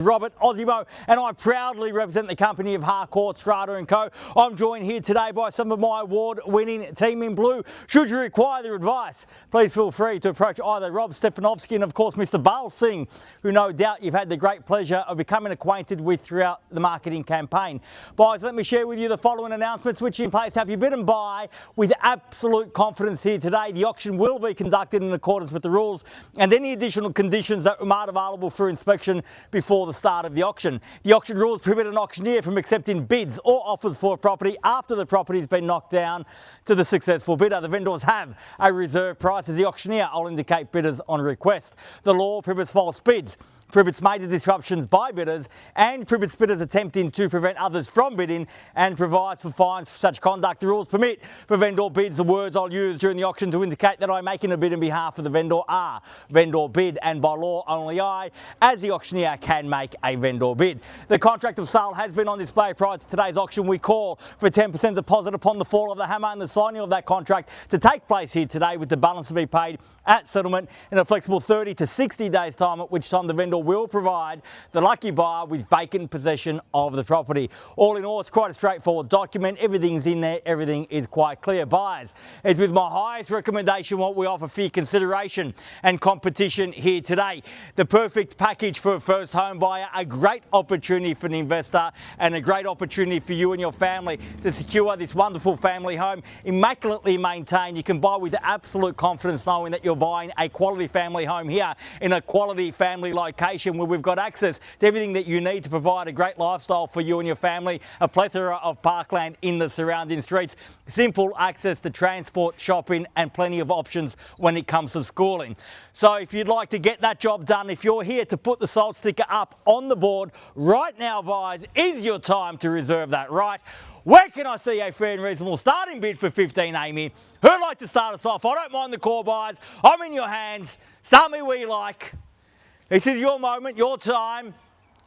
Robert, Ozzimo, and I proudly represent the company of Harcourts, Rata & Co. I'm joined here today by some of my award-winning team in blue. Should you require their advice, please feel free to approach either Rob Stefanovski and of course Mr. Singh, who no doubt you've had the great pleasure of becoming acquainted with throughout the marketing campaign. Guys, let me share with you the following announcements which in place have you bid and buy with absolute confidence here today. The auction will be conducted in accordance with the rules and any additional conditions that are available for inspection before the start of the auction. The auction rules prohibit an auctioneer from accepting bids or offers for a property after the property has been knocked down to the successful bidder. The vendors have a reserve price as the auctioneer will indicate bidders on request. The law prohibits false bids, prohibits major disruptions by bidders and prohibits bidders attempting to prevent others from bidding and provides for fines for such conduct. The rules permit for vendor bids. The words I'll use during the auction to indicate that I'm making a bid on behalf of the vendor are vendor bid, and by law only I, as the auctioneer, can make a vendor bid. The contract of sale has been on display prior to today's auction. We call for a 10% deposit upon the fall of the hammer and the signing of that contract to take place here today, with the balance to be paid at settlement in a flexible 30 to 60 days time, at which time the vendor will provide the lucky buyer with vacant possession of the property. All in all, it's quite a straightforward document. Everything's in there, everything is quite clear. Buyers, it's with my highest recommendation what we offer for your consideration and competition here today. The perfect package for a first home buyer, a great opportunity for an investor and a great opportunity for you and your family to secure this wonderful family home, immaculately maintained. You can buy with absolute confidence knowing that you're buying a quality family home here in a quality family location where we've got access to everything that you need to provide a great lifestyle for you and your family, a plethora of parkland in the surrounding streets, simple access to transport, shopping and plenty of options when it comes to schooling. So if you'd like to get that job done, if you're here to put the sold sticker up on the board right now, buyers, is your time to reserve that right. Where can I see a fair and reasonable starting bid for 15, Amy? Who'd like to start us off? I don't mind the call, buyers. I'm in your hands. Start me where you like. This is your moment, your time.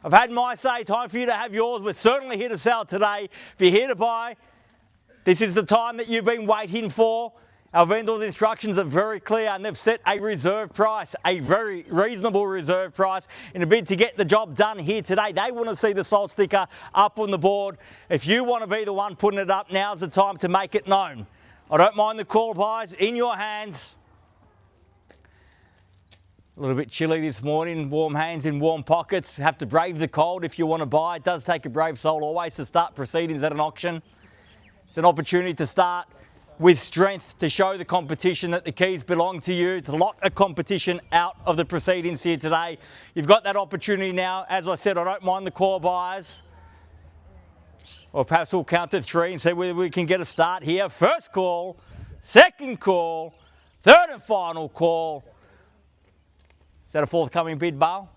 I've had my say, time for you to have yours. We're certainly here to sell today. If you're here to buy, this is the time that you've been waiting for. Our vendor's instructions are very clear and they've set a reserve price, a very reasonable reserve price in a bid to get the job done here today. They want to see the sold sticker up on the board. If you want to be the one putting it up, now's the time to make it known. I don't mind the call, buyers, in your hands. A little bit chilly this morning, warm hands in warm pockets. Have to brave the cold if you want to buy. It does take a brave soul always to start proceedings at an auction. It's an opportunity to start with strength, to show the competition that the keys belong to you, to lock a competition out of the proceedings here today. You've got that opportunity now. As I said, I don't mind the call, buyers. Or perhaps we'll count to three and see whether we can get a start here. First call, second call, third and final call. Is that a forthcoming bid, Bale?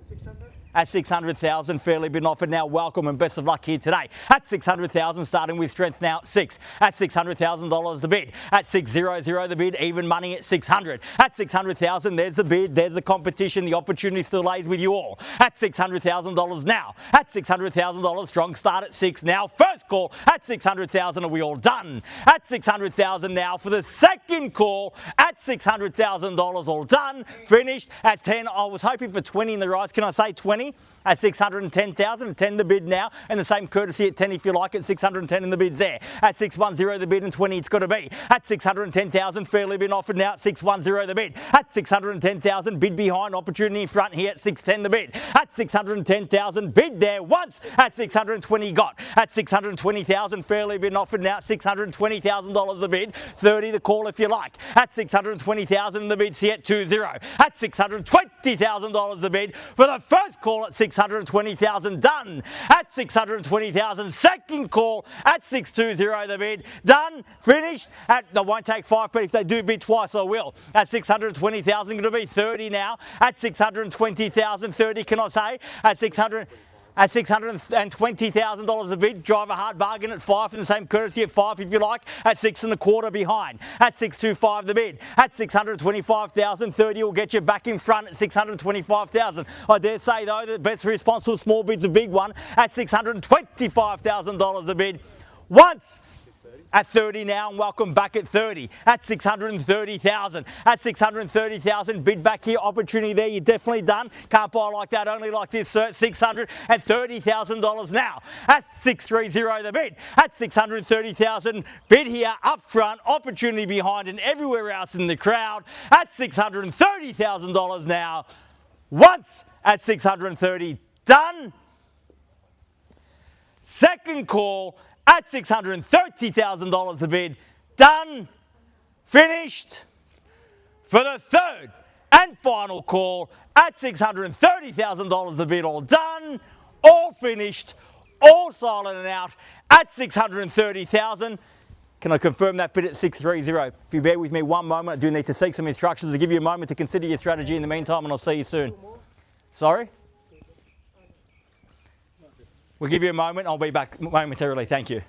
600. At 600,000, fairly been offered now. Welcome and best of luck here today. At 600,000, starting with strength now, 6. At $600,000 the bid. At 600 the bid, even money at 600. At 600,000, there's the bid, there's the competition. The opportunity still lays with you all. At $600,000 now. At $600,000, strong start at 6 now. First call at 600,000. Are we all done? At 600,000 now for the second call. At $600,000, all done. Finished at 10. I was hoping for 20 in the rise. Can I say 20? At 610,000, 10 the bid now, and the same courtesy at 10 if you like, at 610 in the bid's there. At 610 the bid and 20 it's got to be. At 610,000, fairly been offered now at 610 the bid. At 610,000, bid behind, opportunity in front here at 610 the bid. At 610,000, bid there once. At 620 got. At 620,000, fairly been offered now at $620,000 the bid. 30 the call if you like. At 620,000 the bid's here at 20. At $620,000 the bid for the first call at 620,000, done. At 620,000, second call at 620 the bid, done, finished. At, I won't take 5, but if they do bid twice, I will. At 620,000, going to be 30 now. At 620,000, 30 can I say? At 600. At $620,000 a bid, drive a hard bargain at 5 for the same courtesy at 5 if you like. At 625 behind. At 625 the bid. At 625,000, 30 will get you back in front at 625,000. I dare say though the best response to a small bid's a big one. At $625,000 a bid. Once. at 30 now, and welcome back at 30, at 630,000, at 630,000, bid back here, opportunity there, you're definitely done, can't buy like that, only like this, sir, $630,000 now, at 630 the bid, at 630,000, bid here, up front, opportunity behind and everywhere else in the crowd, at $630,000 now, once at 630, done, second call, at $630,000 the bid, done, finished, for the third and final call, at $630,000 the bid, all done, all finished, all silent and out, at $630,000. Can I confirm that bid at 630? If you bear with me one moment, I do need to seek some instructions to give you a moment to consider your strategy in the meantime, and I'll see you soon. Sorry? We'll give you a moment. I'll be back momentarily. Thank you.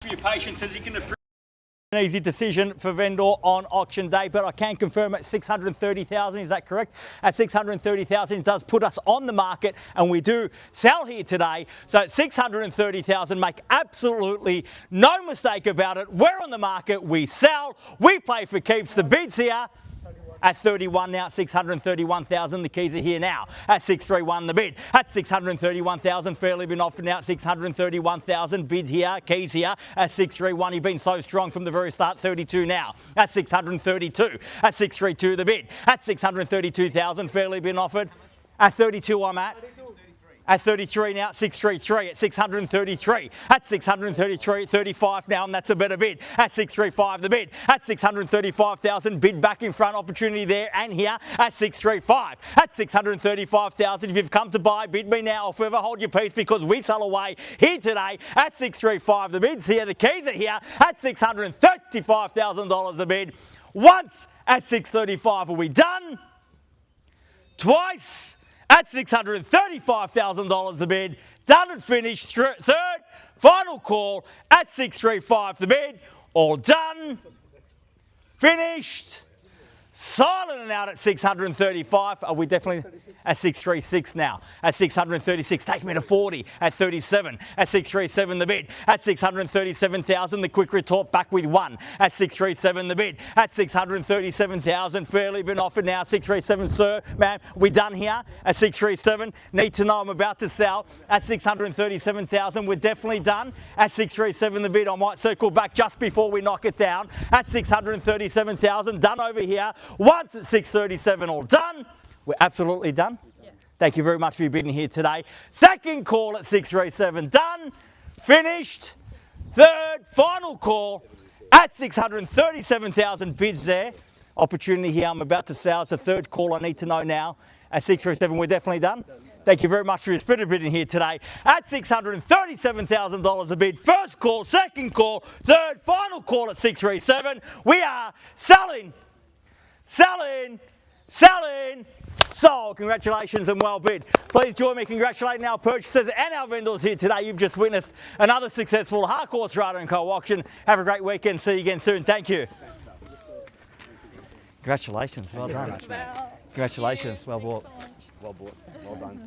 For your patience as you can appreciate. An easy decision for vendor on auction day, but I can confirm at 630,000. Is that correct? At 630,000, it does put us on the market, and we do sell here today. So at 630,000, make absolutely no mistake about it. We're on the market. We sell. We play for keeps. The bids here. At 31 now, 631,000. The keys are here now. At 631 the bid. At 631,000, fairly been offered now. 631,000 bids here, keys here. At 631, you've been so strong from the very start. 32 now. At 632. At 632 the bid. At 632,000, fairly been offered. At 32 I'm at. At 33 now, 633 at 633. At 633, 35 now, and that's a better bid. At 635 the bid. At 635,000, bid back in front, opportunity there and here. At 635. At 635,000, if you've come to buy, bid me now, or forever hold your peace, because we sell away here today. At 635 the bid's here, the keys are here. At $635,000 the bid. Once at 635, are we done? Twice. At $635,000 the bid, done and finished. Third, final call at 635 the bid, all done, finished, silent and out at 635. Are we definitely at 636 now? At 636, take me to 40. At 37, at 637 the bid. At 637,000, the quick retort back with one. At 637 the bid. At 637,000, fairly been offered now. 637, sir, ma'am, we done here? At 637, need to know I'm about to sell. At 637,000, we're definitely done. At 637 the bid, I might circle back just before we knock it down. At 637,000, done over here. Once at 637, all done. We're absolutely done. Yeah. Thank you very much for your bidding here today. Second call at 637, done, finished. Third, final call at 637,000 bids there. Opportunity here, I'm about to sell. It's the third call I need to know now. At 637, we're definitely done. Thank you very much for your spirit bidding here today. At $637,000 a bid. First call, second call, third, final call at 637. We are selling. Selling, selling, sold. Congratulations and well bid. Please join me congratulating our purchasers and our vendors here today. You've just witnessed another successful Harcourts, Rata & Co auction. Have a great weekend. See you again soon. Thank you. Congratulations. Well done. Congratulations. Well bought. Well bought. Well done.